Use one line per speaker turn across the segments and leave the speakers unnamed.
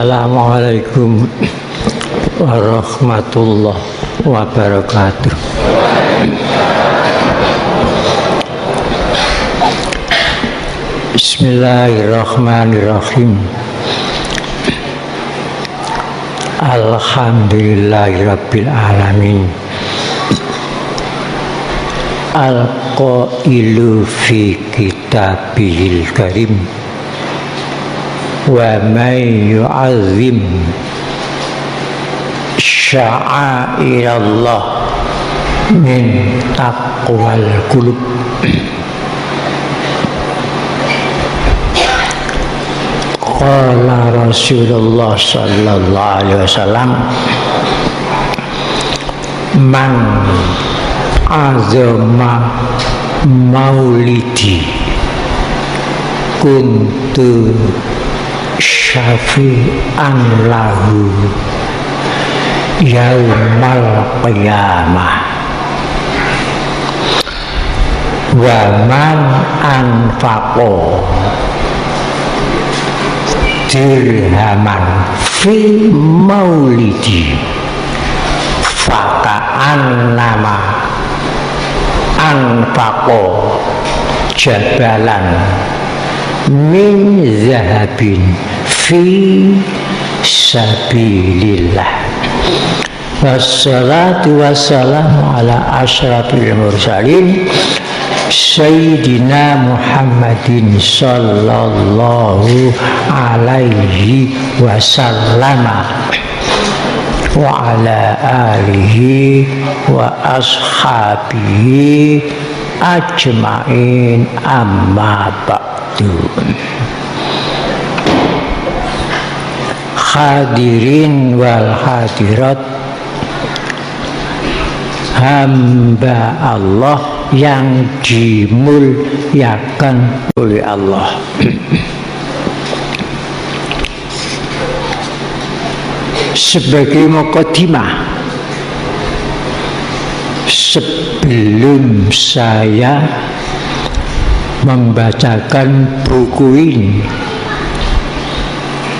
Assalamualaikum warahmatullahi wabarakatuh. Bismillahirrahmanirrahim. Alhamdulillahirabbil alamin. Al-qailu fi kitabihil karim. Wa may yu'azzim sya'airallah min taqwal qulub. Qala Rasulullah sallallahu alaihi wasallam, man azama maulidi kuntu syafi'an lahu yaumal qiyamah wa man anfaqo dirhaman fi maulidi faka'an nama anfaqo jabalan min zahabin fi sabilillah. Wassalatu wassalamu ala asyrafil mursalin Sayyidina Muhammadin sallallahu alaihi wasallam wa ala alihi wa ashabihi ajma'in, amma ba'du. Hadirin wal hadirat, hamba Allah yang dimuliakan oleh Allah. Sebagai mukadimah, sebelum saya membacakan buku ini,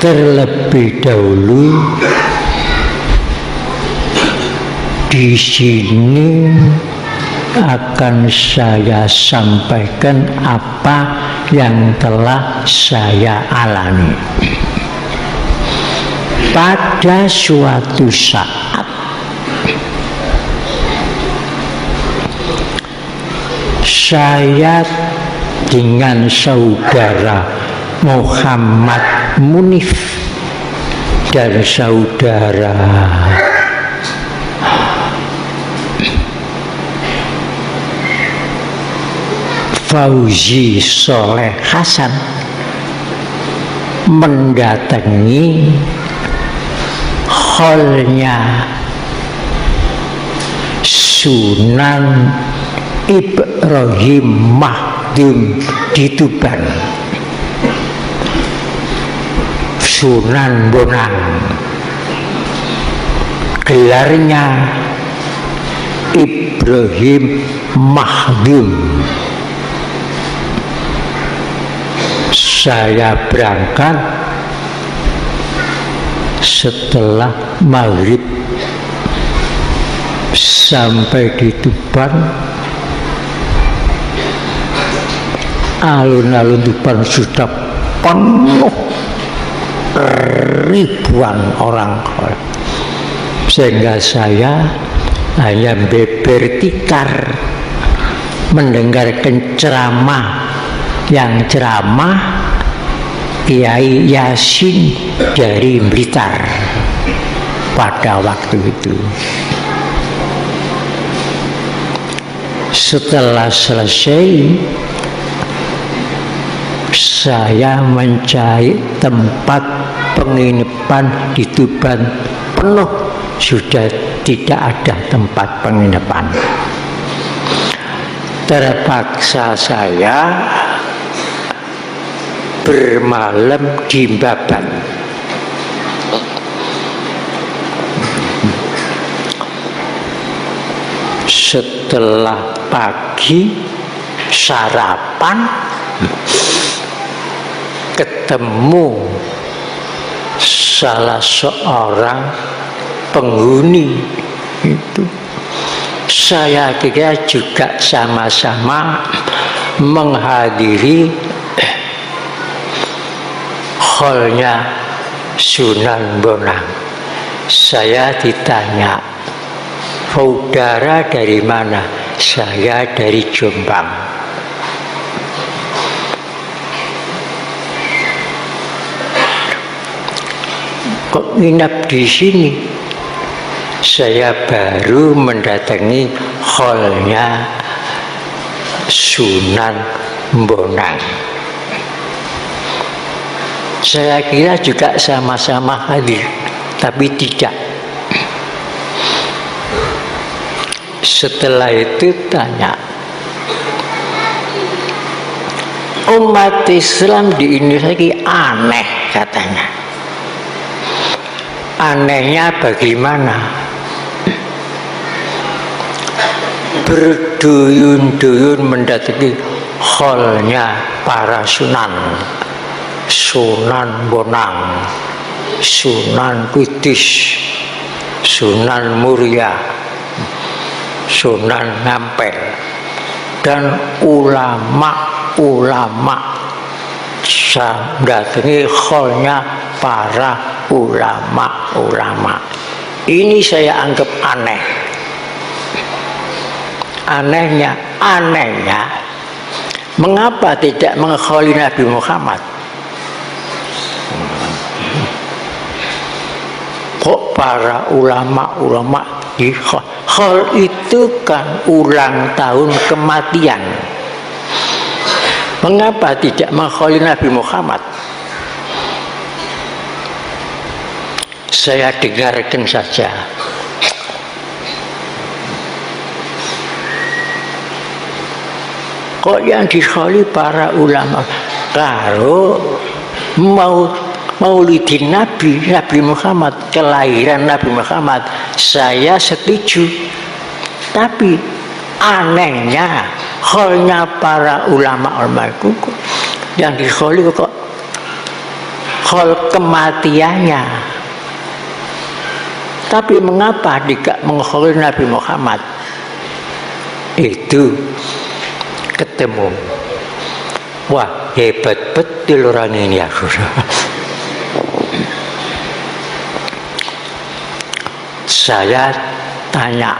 terlebih dahulu di sini akan saya sampaikan apa yang telah saya alami. Pada suatu saat saya dengan saudara Muhammad Munif dan saudara Fauzi Soleh Hasan mendatangi holnya Sunan Ibrahim Mahdum di Tuban, Sunan Bonang, gelarnya Ibrahim Mahdum. Saya berangkat setelah maghrib, sampai di Tuban. Alun-alun Tuban sudah penuh, ribuan orang, sehingga saya hanya beber tikar mendengarkan ceramah yang ceramah Kiai Yasin dari Blitar pada waktu itu. Setelah selesai, saya mencari tempat penginapan di Tuban, penuh, sudah tidak ada tempat penginapan. Terpaksa saya bermalam di Baban. Setelah pagi sarapan, ketemu salah seorang penghuni itu. Saya kira juga sama-sama menghadiri hallnya Sunan Bonang. Saya ditanya, saudara dari mana? Saya dari Jombang. Kok nginap di sini? Saya baru mendatangi hallnya Sunan Bonang. Saya kira juga sama-sama hadir, tapi tidak. Setelah itu tanya, umat Islam di Indonesia ini aneh katanya. Anehnya bagaimana? Berduyun-duyun mendatangi hallnya para sunan, Sunan Bonang, Sunan Kudus, Sunan Muria, Sunan Ngampel, dan ulama-ulama. Saya mendatangi hallnya para ulama-ulama. Ini saya anggap aneh. Anehnya, mengapa tidak mengholi Nabi Muhammad? Kok para ulama-ulama di hall itu kan ulang tahun kematian? Mengapa tidak mengholi Nabi Muhammad? Saya dengarkan saja. Kok yang diholi para ulama? Kalau maulidin Nabi Muhammad, kelahiran Nabi Muhammad, saya setuju. Tapi anehnya, hallnya para ulama-ulama itu yang diholi kok hall kematiannya. Tapi mengapa tidak mengholi Nabi Muhammad? Itu ketemu, wah hebat betul orang ini aku. Saya tanya,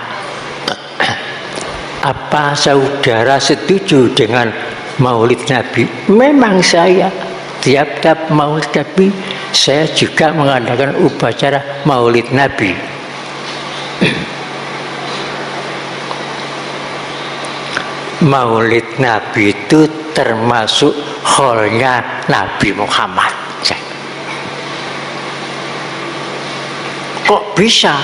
apa saudara setuju dengan maulid Nabi? Memang saya tiap-tiap maulid Nabi saya juga mengadakan upacara maulid Nabi. Maulid Nabi itu termasuk hallnya Nabi Muhammad. Kok bisa?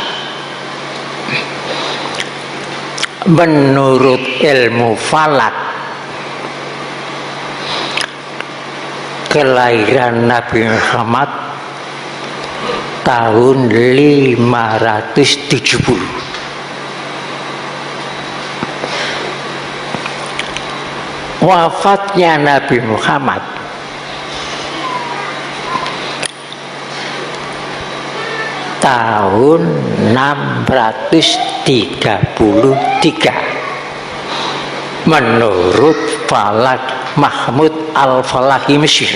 Menurut ilmu falak, kelahiran Nabi Muhammad tahun 570. Wafatnya Nabi Muhammad tahun 633 menurut Falak Mahmud Al-Falahi Mesir.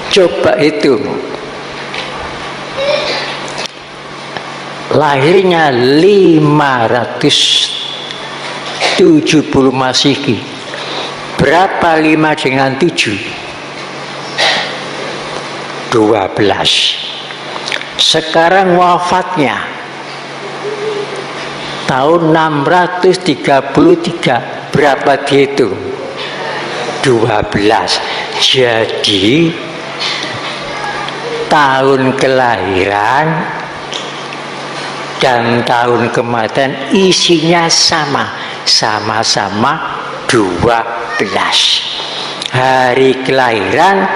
Coba itu, lahirnya 570 Masehi. Berapa 5 dengan 7? 12. Sekarang wafatnya tahun 633. Berapa dihitung? 12. Jadi tahun kelahiran dan tahun kematian isinya sama-sama 12. Hari kelahiran,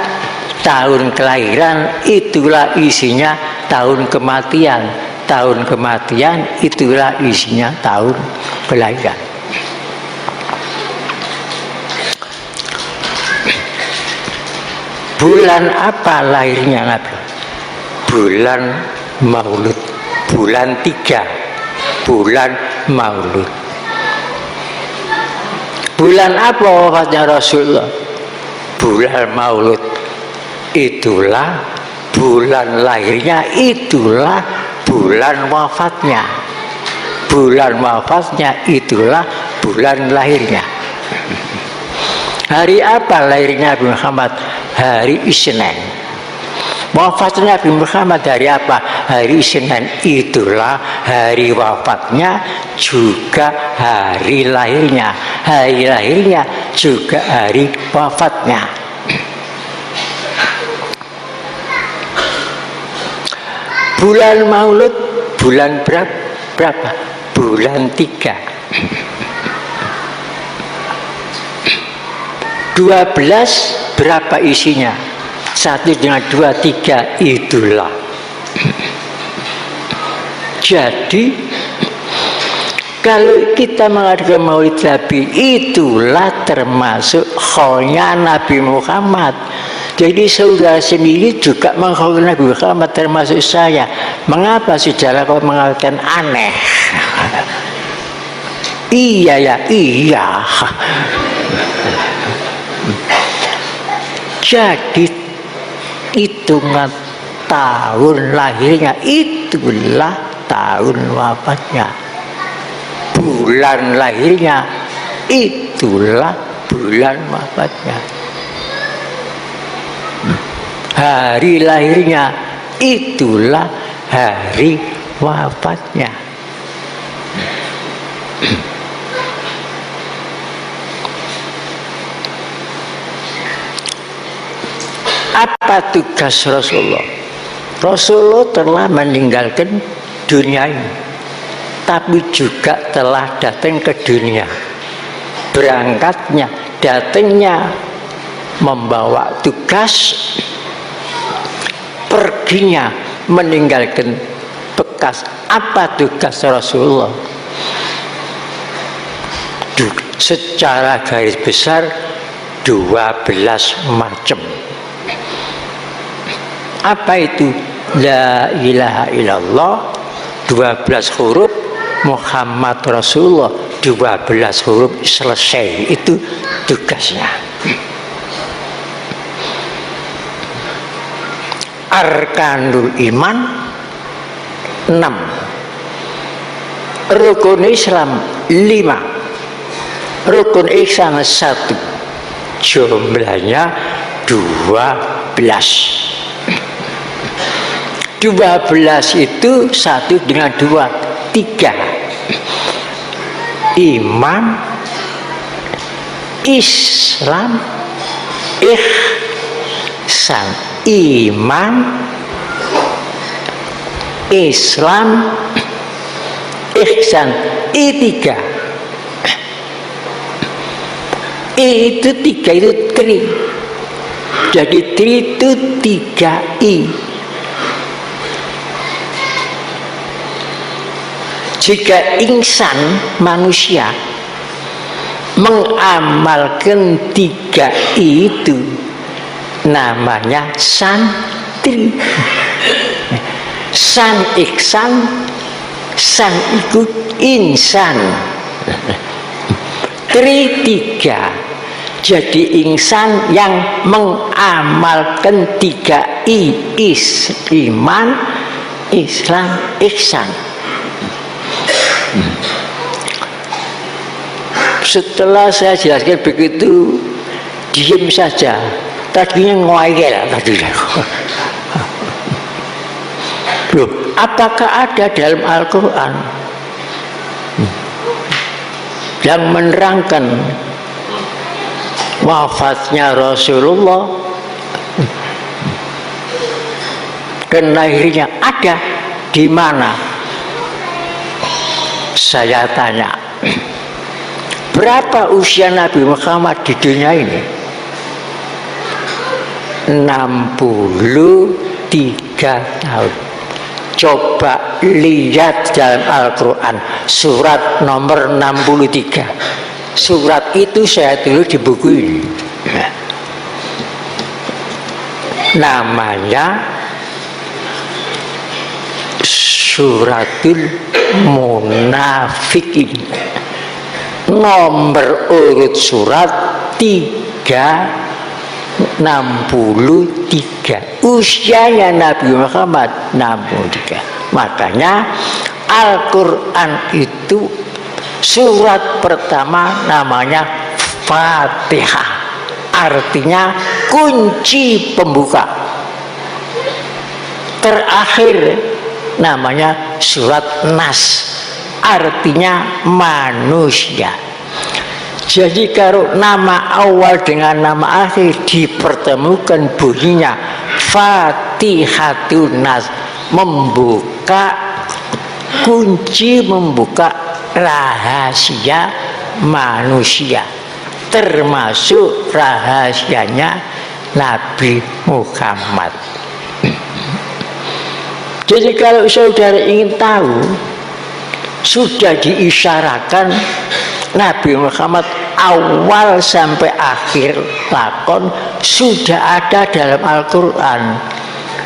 tahun kelahiran itulah isinya tahun kematian. Tahun kematian itulah isinya tahun kelahiran. Bulan apa lahirnya Nabi? Bulan Maulud, bulan 3, bulan Maulud. Bulan apa wafatnya Rasulullah? Bulan Maulud. Itulah bulan lahirnya, itulah bulan wafatnya. Bulan wafatnya itulah bulan lahirnya. Hari apa lahirnya Nabi Muhammad? Hari Isnin. Wafatnya Nabi Muhammad hari apa? Hari Isnin. Itulah hari wafatnya juga hari lahirnya. Hari lahirnya juga hari wafatnya. Bulan Maulud bulan berapa? Bulan 3. 12 berapa isinya? 1 dengan 2, 3 itulah. Jadi kalau kita mengadakan Maulid Nabi, itulah termasuk kholnya Nabi Muhammad. Jadi saudara sendiri juga mengkhol Nabi Muhammad, termasuk saya. Mengapa saudara kau mengatakan aneh? Iya ya, iya. Jadi hitungan tahun lahirnya itulah tahun wafatnya. Bulan lahirnya itulah bulan wafatnya. Hari lahirnya itulah hari wafatnya. Apa tugas Rasulullah? Rasulullah telah meninggalkan dunia ini, tapi juga telah datang ke dunia. Berangkatnya, datangnya membawa tugas, perginya meninggalkan bekas. Apa tugas Rasulullah? Secara garis besar 12 macam. Apa itu? La ilaha illallah 12 huruf, Muhammad Rasulullah 12 huruf, selesai. Itu tugasnya. Arkanul iman 6, rukun Islam 5, rukun ihsan 1, jumlahnya 12. 12 itu 1 dengan 2, 3. Iman, Islam, ihsan. Iman, Islam, ihsan. I3. Itu 3 itu tri. Jadi tri itu 3 I. Jika insan manusia mengamalkan 3 itu, namanya santri. San ihsan, san ikut insan. Tri 3. Jadi insan yang mengamalkan 3 I. Iman, Islam, ihsan. Setelah saya jelaskan begitu, diam saja. Tadinya ngoyel tadinya. Loh, apakah ada dalam Al-Quran yang menerangkan wafatnya Rasulullah dan lahirnya? Ada. Di mana? Saya tanya, berapa usia Nabi Muhammad di dunia ini? 63 tahun. Coba lihat dalam Al-Quran, surat nomor 63. Surat itu saya tulis di buku ini. namanya Suratul Munafikin. Nomor urut surat 363. Usianya Nabi Muhammad 63. Makanya Al-Quran itu surat pertama namanya Fatihah, artinya kunci pembuka. Terakhir namanya surat Nas, artinya manusia. Jadi kalau nama awal dengan nama akhir dipertemukan bunyinya Fatihatun Nas, membuka kunci, membuka rahasia manusia, termasuk rahasianya Nabi Muhammad. Jadi kalau saudara ingin tahu, sudah diisyaratkan Nabi Muhammad awal sampai akhir lakon sudah ada dalam Al-Quran.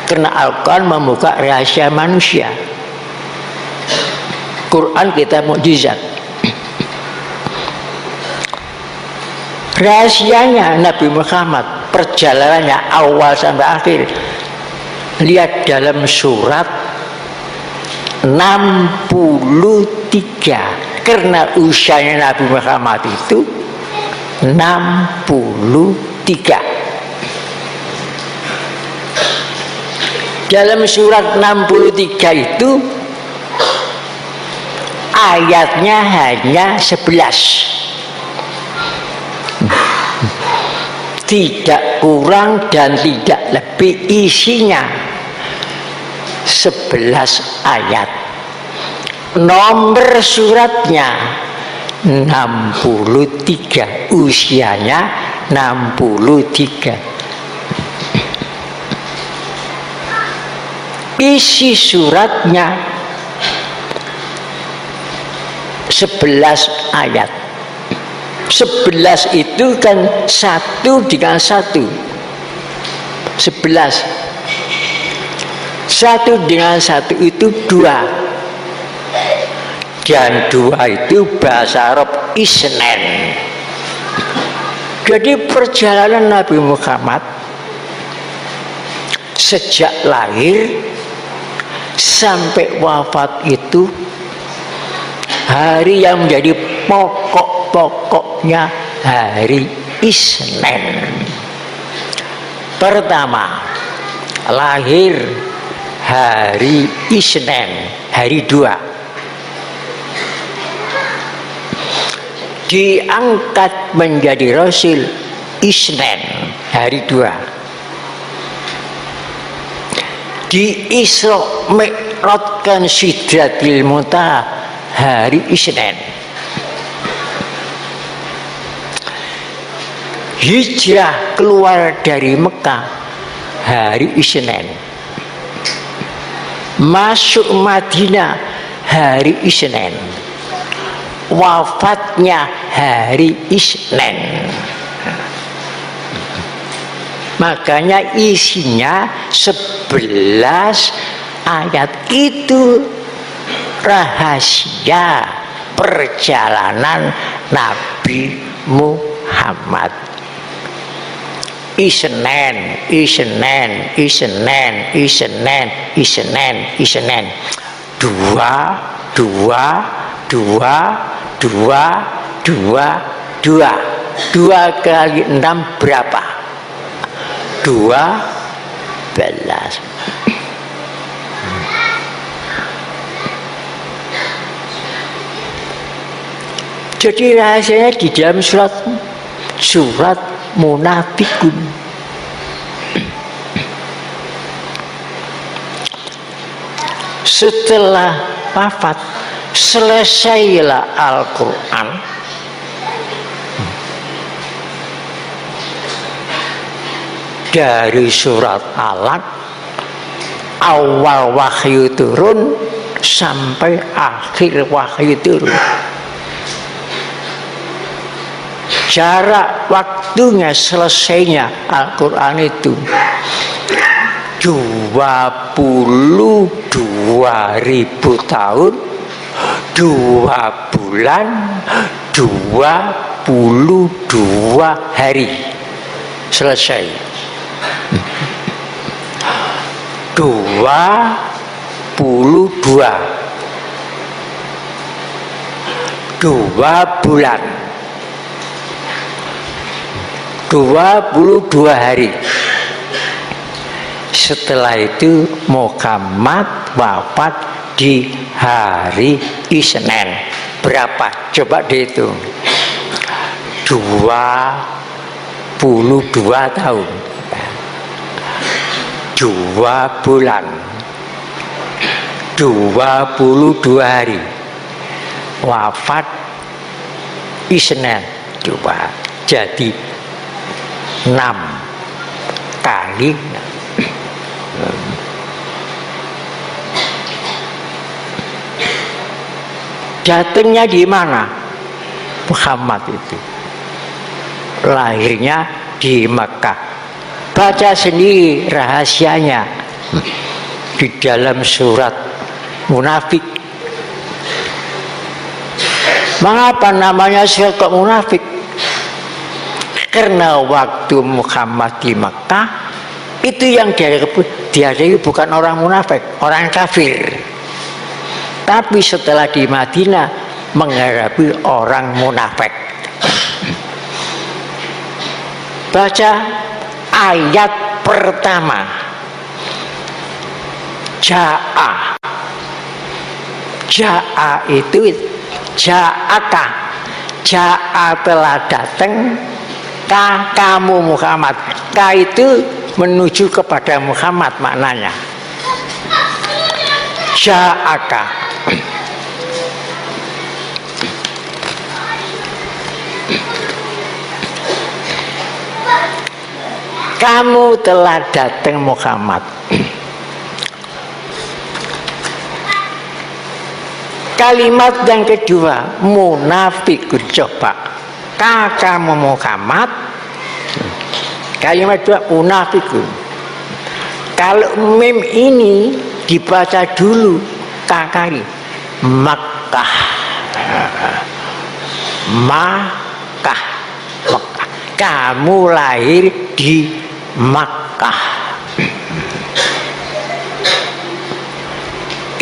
Karena Al-Quran membuka rahasia manusia. Quran kita mukjizat. Rahasianya Nabi Muhammad, perjalanannya awal sampai akhir, lihat dalam surat 63. Karena usianya Nabi Muhammad itu 63. Dalam surat 63 itu ayatnya hanya 11, tidak kurang dan tidak lebih, isinya 11 ayat. Nomor suratnya 63, usianya 63. Isi suratnya 11 ayat. 11 itu kan 1 dengan 1 11. 1 dengan 1 itu 2. Dan 2 itu bahasa Arab Isnen. Jadi perjalanan Nabi Muhammad sejak lahir sampai wafat itu hari yang menjadi pokok-pokoknya hari Isnen. Pertama, lahir hari Isnen, hari 2. Diangkat menjadi Rasul Isnen, hari 2. Di-Isra Mi'rajkan Sidratil Muntaha, hari Isnen. Hijrah keluar dari Mekah, hari Isnen. Masuk Madinah, hari Isnen. Wafatnya hari Isnen. Makanya isinya 11 ayat. Itu rahasia perjalanan Nabi Muhammad. Isnen, Isnen, Isnen, Isnen, Isnen, Isnen. 2, 2 kali 6 berapa? 12. Jadi rahasianya di dalam surat Munafikun. Setelah wafat, selesailah Al-Quran. Dari surat Alaq, awal wahyu turun sampai akhir wahyu turun. Jarak waktu waktunya selesainya Al-Quran itu 22.000 tahun 2 bulan 22 hari selesai. 2 bulan 22 hari. Setelah itu Muhammad wafat di hari Isnin. Berapa? Coba dihitung. 22 tahun 2 bulan 22 hari. Wafat Isnin. Coba jadi 6 kali. Datangnya di mana Muhammad itu? Lahirnya di Mekah. Baca sendiri rahasianya di dalam surat Munafik. Mengapa namanya surat Munafik? Karena waktu Muhammad di Mekah itu yang dihadapi bukan orang munafik, orang kafir. Tapi setelah di Madinah menghadapi orang munafik. Baca ayat pertama. Ja'a. Ja'a itu ja'aka. Ja'a telah datang kamu Muhammad. Ka itu menuju kepada Muhammad maknanya. Ja'aka. Kamu telah datang Muhammad. Kalimat yang kedua, munafikun. Coba kamu Muhammad. Kalimat kedua, munafikun. Kalau mim ini dibaca dulu kakari Makkah. Makkah. Kamu lahir di Makkah.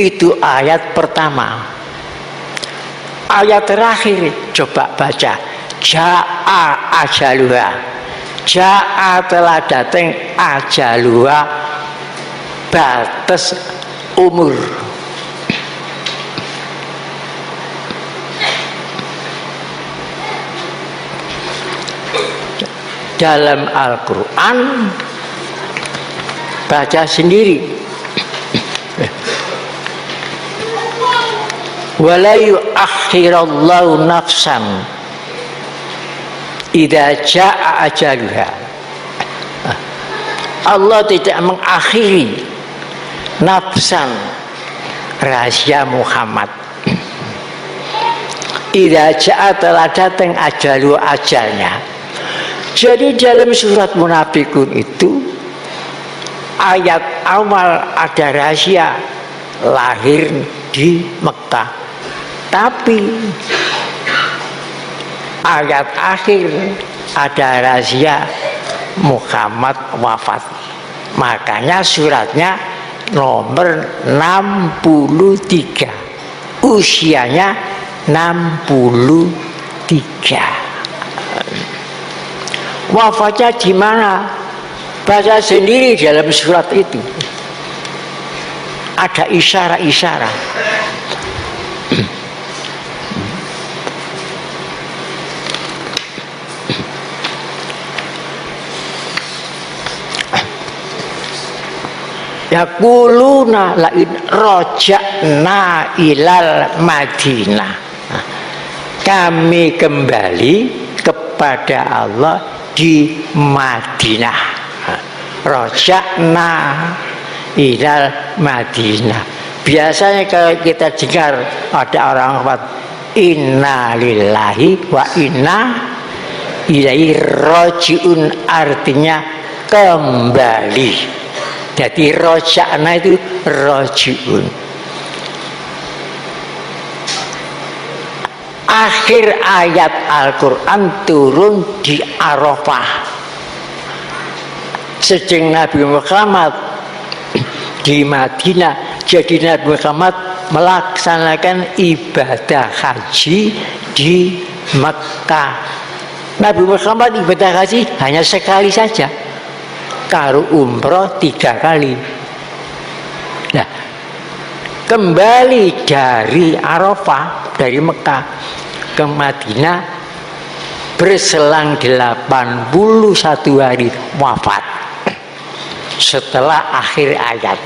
Itu ayat pertama. Ayat terakhir coba baca. Ja'a ajaluha. Ja'a telah datang ajaluha, batas umur. Dalam Al-Quran baca sendiri. Wala yu'akhirallahu nafsan idza jaa ajaluha. Allah tidak mengakhiri nafsan, rahasia Muhammad. Idza jaa telah datang ajalu, ajalnya. Jadi dalam surat Munafikun itu ayat awal ada rahasia lahir di Mekah, tapi ayat akhir ada rahasia Muhammad wafat. Makanya suratnya nomor 63, usianya 63. Wafatnya di mana? Baca sendiri dalam surat itu. Ada isyarat-isyarat. Yaquluna la in raja'na ilal Madinah. Kami kembali kepada Allah di Madinah. Raja'na ilal Madinah. Biasanya kalau kita dengar ada orang wafat, inna lillahi wa inna ilaihi rajiun artinya kembali. Jadi roja'na itu rajiun. Akhir ayat Al-Quran turun di Arafah. Sejak Nabi Muhammad di Madinah, jadi Nabi Muhammad melaksanakan ibadah haji di Mekah. Nabi Muhammad ibadah haji hanya sekali saja, karo umroh 3 kali. Nah, kembali dari Arafah, dari Mekah ke Madinah, berselang 81 hari wafat. Setelah akhir ayat,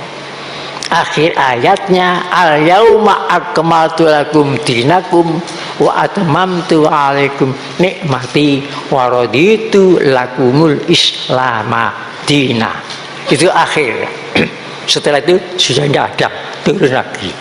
akhir ayatnya al-yauma akmaltu lakum dinakum wa atmamtu alaikum nikmati wa raditu lakumul islama dina. Itu akhir. Setelah itu sudah tidak ada, turun lagi.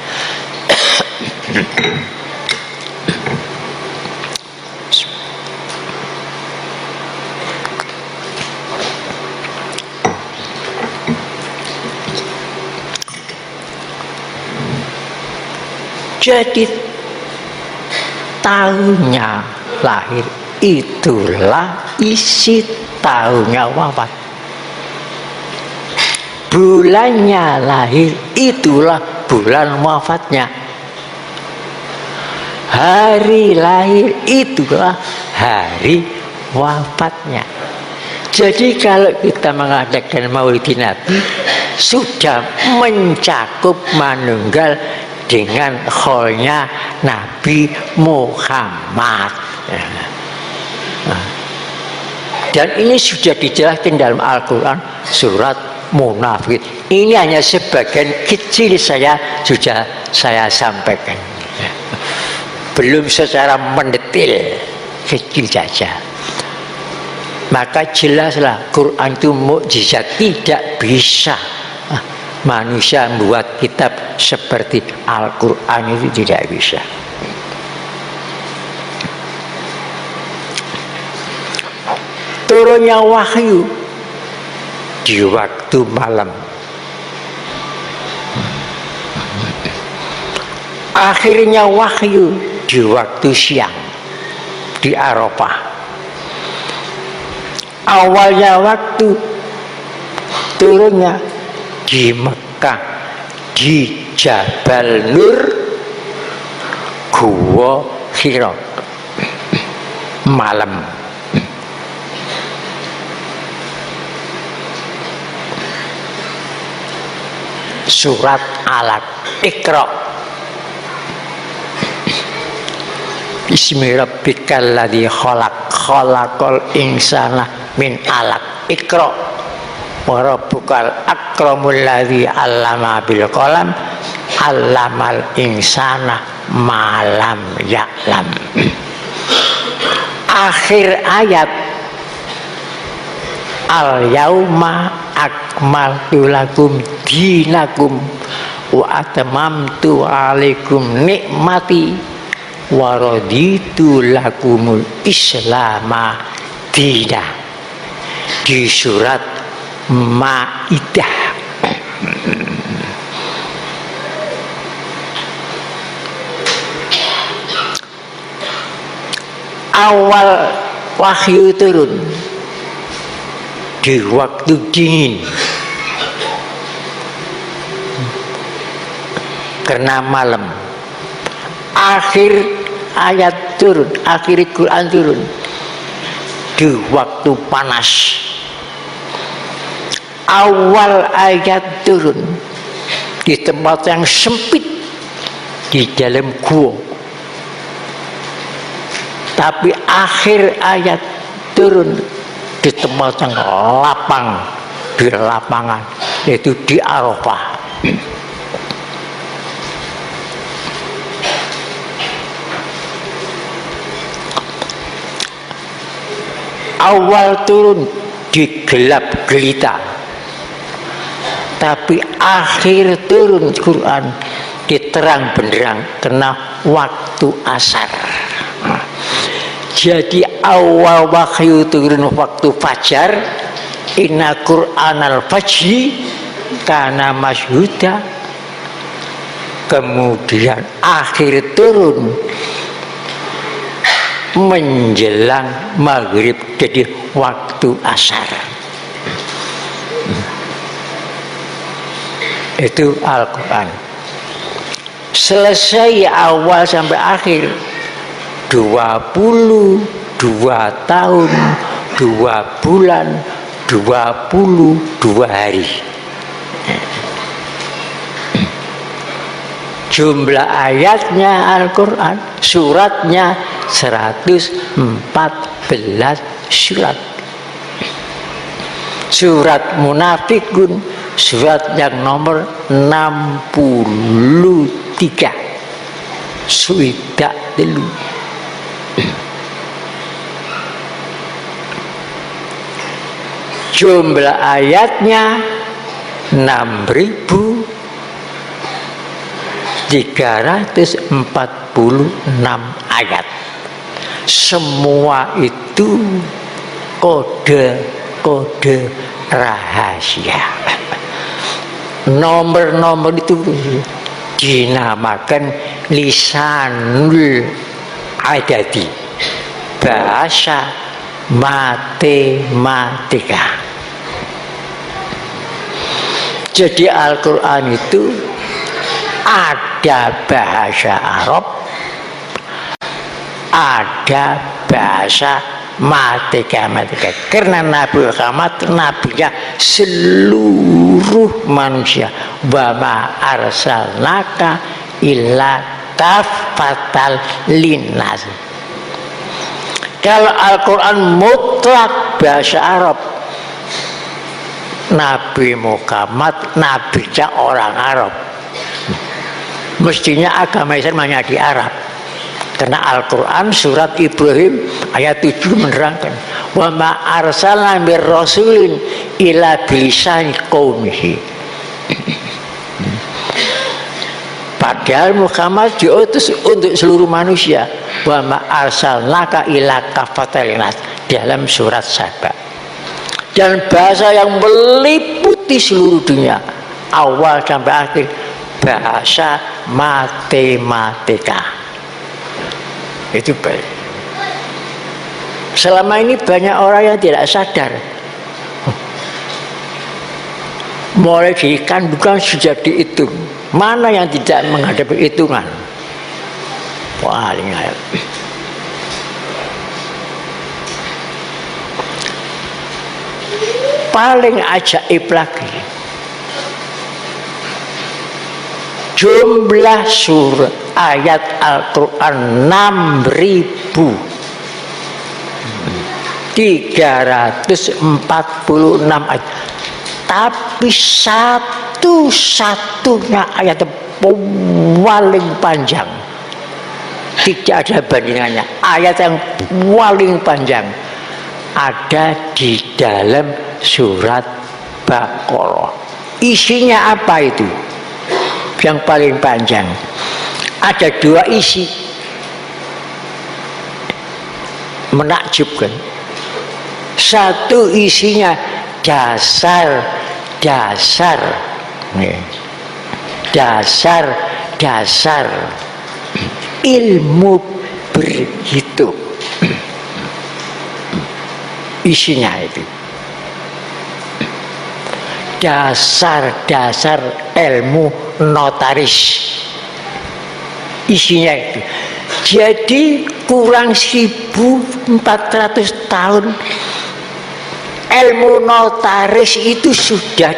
Jadi tahunnya lahir itulah isi tahunnya wafat. Bulannya lahir itulah bulan wafatnya. Hari lahir itulah hari wafatnya. Jadi kalau kita mengadakan Maulidin Nabi sudah mencakup manunggal dengan kholnya Nabi Muhammad. Dan ini sudah dijelaskan dalam Al-Quran surat Munafik. Ini hanya sebagian kecil sudah saya sampaikan, belum secara mendetil, kecil saja. Maka jelaslah Quran itu mukjizat, tidak bisa manusia membuat kitab seperti Al-Quran, itu tidak bisa. Turunnya wahyu di waktu malam, akhirnya wahyu di waktu siang di Arafah, awalnya waktu turunnya di Mekah di Jabal Nur, Gua Hira, malam. Surat Alaq, Iqra Bismi rabbikal ladzi khalaq, khalaqal insana min alaq. Iqra wa rabbukal akramul ladzi 'allama bil qalam, 'allamal insana ma lam ya'lam. Akhir ayat al-yauma akmaltu lakum dinakum wa atmamtu alaikum nikmati wa raditu lakumul islama dina, di surat Maidah. Awal wahyu turun di waktu dingin karena malam. Akhir ayat turun, akhir Quran turun di waktu panas. Awal ayat turun di tempat yang sempit di dalam gua, tapi akhir ayat turun di tempat yang lapang, di lapangan, yaitu di Arafah. Awal turun di gelap gelita, tapi akhir turun Quran di terang benderang karena waktu asar. Jadi awal wahyu turun waktu fajar, inna Qur'anal fajri kana masyhuda. Kemudian akhir turun menjelang maghrib, jadi waktu asar. Itu Al-Quran. Selesai awal sampai akhir 22 tahun 2 bulan 22 hari. Jumlah ayatnya Al-Quran, suratnya 114 surat. Surat Munafikun, surat yang nomor 63. Suidak dulu. Jumlah ayatnya 6.346 ayat. Semua itu kode-kode rahasia. Nomor-nomor itu dinamakan lisanul adadi, bahasa matematika. Jadi Al-Quran itu ada bahasa Arab, ada bahasa matematika. Karena Nabi Muhammad nabinya seluruh manusia. Wa ma arsalnaka illa kafatal linnas. Kalau Al-Quran mutlak bahasa Arab, Nabi Muhammad nabinya orang Arab. Mestinya agama Islam hanya di Arab. Karena Al-Quran surat Ibrahim ayat 7 menerangkan, wa ma arsalna mir rasulin ila bilisani qaumihi. Padahal Muhammad diutus untuk seluruh manusia. Wa ma arsalnaka ila kafatal linnas dalam surat Saba. Dan bahasa yang meliputi seluruh dunia, awal sampai akhir, bahasa matematika. Itu baik. Selama ini banyak orang yang tidak sadar. Mulai dari kandungan sudah dihitung. Mana yang tidak menghadapi hitungan? Wah, ini paling ajaib lagi, jumlah surah ayat Al-Quran 6.346 ayat. Tapi satu-satunya ayat paling panjang, tidak ada bandingannya. Ayat yang paling panjang ada di dalam surat Baqarah. Isinya apa itu? Yang paling panjang. Ada 2 isi. Menakjubkan. Satu isinya dasar-dasar. Dasar-dasar ilmu berhitung. Isinya itu. Dasar-dasar ilmu notaris. Isinya itu. Jadi kurang 1400 tahun ilmu notaris itu sudah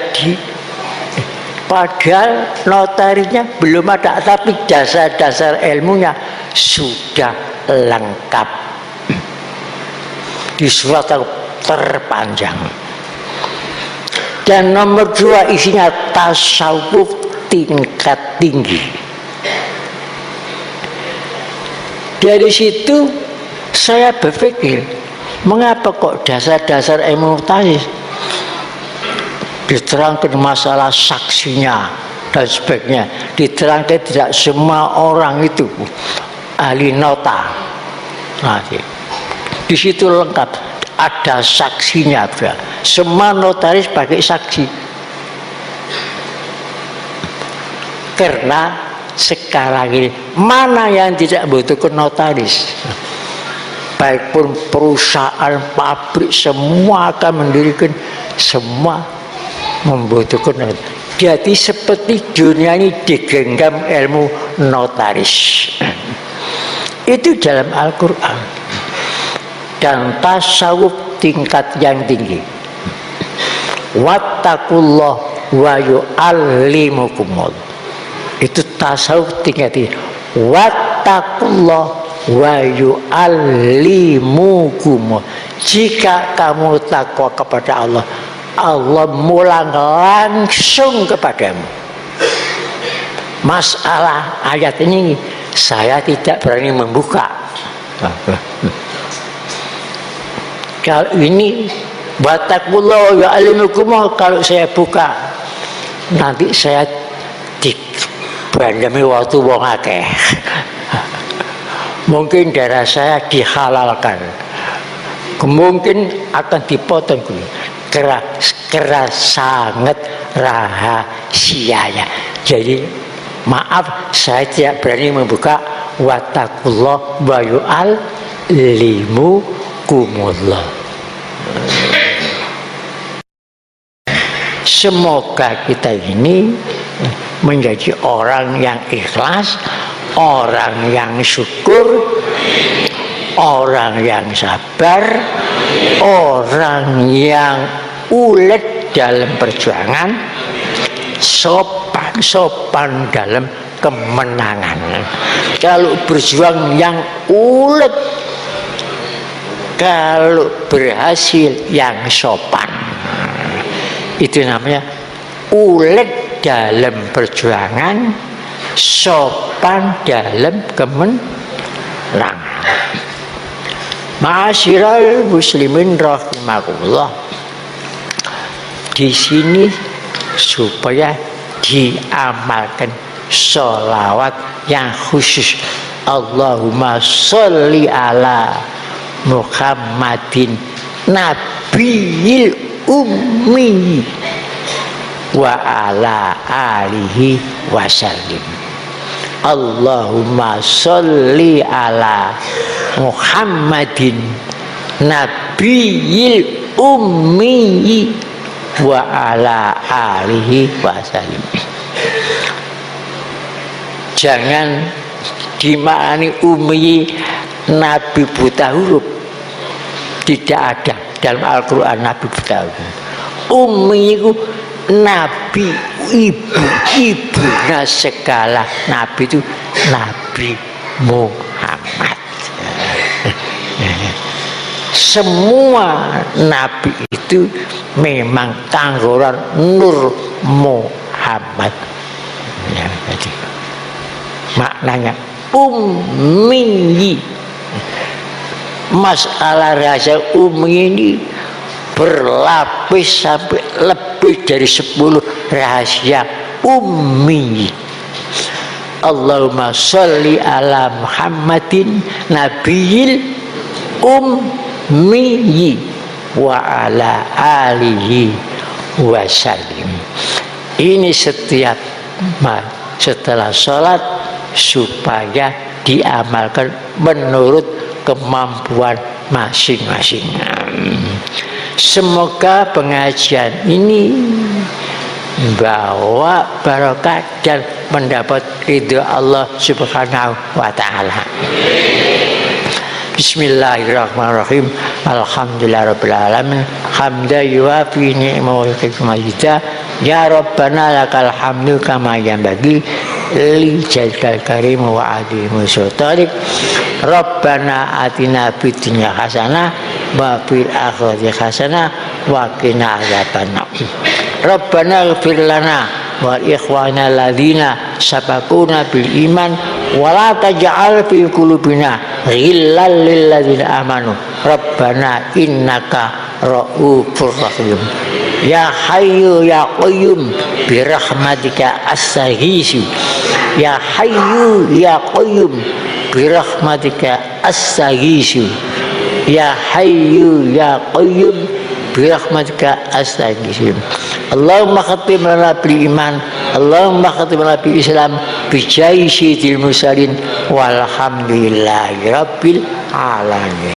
padahal notarisnya belum ada, tapi dasar-dasar ilmunya sudah lengkap di surat terpanjang. Dan nomor 2 isinya tasawuf tingkat tinggi. Dari situ saya berpikir, mengapa kok dasar-dasar ilmu notaris diterangkan masalah saksinya dan sebagainya, diterangkan tidak semua orang itu ahli nota. Nah, Di situ lengkap, ada saksinya, semua notaris pakai saksi. Karena sekarang ini mana yang tidak butuhkan notaris? Baik pun perusahaan, pabrik, semua akan mendirikan, semua membutuhkan notaris. Jadi seperti dunia ini digenggam ilmu notaris. Itu dalam Al-Quran. Dan tasawuf tingkat yang tinggi. Wattaqullah wa yu'allimukumullah. Itu tasawuf tingkat tinggi. Wattaqullah wa yu'allimukumullah. Jika kamu takwa kepada Allah, Allah mulang langsung kepadamu. Masalah ayat ini saya tidak berani membuka. Kalau ini wattaqullah wa yu'allimukumullah, kalau saya buka nanti saya dibandemi waktu wong akeh. Mungkin darah saya dihalalkan, mungkin akan dipotong keras sangat rahasianya. Jadi maaf, saya tidak berani membuka wattaqullah wa yu'allimukumullah. Semoga kita ini menjadi orang yang ikhlas, orang yang syukur, orang yang sabar, orang yang ulet dalam perjuangan, sopan dalam kemenangan. Kalau berjuang yang ulet, kalau berhasil yang sopan, itu namanya ulet dalam perjuangan, sopan dalam kemenangan. Ma'asyiral muslimin rahimakumullah. Di sini supaya diamalkan sholawat yang khusus. Allahumma sholli ala Muhammadin nabiyil ummi wa ala alihi wasallim. Allahumma sholli ala Muhammadin nabiyil ummi wa ala alihi wasallim. Jangan dimaknani ummi nabi buta huruf. Tidak ada dalam Al-Quran nabi buta huruf. Ummi itu nabi, ibunya segala nabi itu Nabi Muhammad. Semua nabi itu memang tanggoran Nur Muhammad. Ya, jadi maknanya ummi. Masalah rahasia ummi ini berlapis sampai lebih dari 10 rahasia ummi. Allahumma sholli ala Muhammadin nabiyil ummi wa ala alihi wasallim. Ini setiap setelah sholat supaya diamalkan menurut kemampuan masing-masing. Semoga pengajian ini membawa barokah dan mendapat ridho Allah Subhanahu wa ta'ala. Bismillahirrahmanirrahim. Alhamdulillahirabbil alamin. Hamdan yuwafi ni'mahu wa yukafi majidah. Ya Rabbana lakal hamdu kama yanbaghi li jalkal karim wa adimu sultanik. Rabbana atina fid dunya hasanah wa fil akhirati hasanah wa qina adzabannar. Rabbana ighfir lana wa ikhwana alladziina sabaquna bil iman wa la taj'al fi qulubina ghillan lil ladzina amanu. Rabbana innaka ra'ufur rahim. Ya Hayyu ya Qayyum bi rahmatika astaghiitsu. Ya Hayyu ya Qayyum bi rahmatika astaghiitsu. ya hayyu ya qayyum birahmatika astaghfir. Allahumma khatim lana bil iman, Allahumma khatim lana bil Islam bi jai syidil mursalin walhamdulillahi rabbil alamin.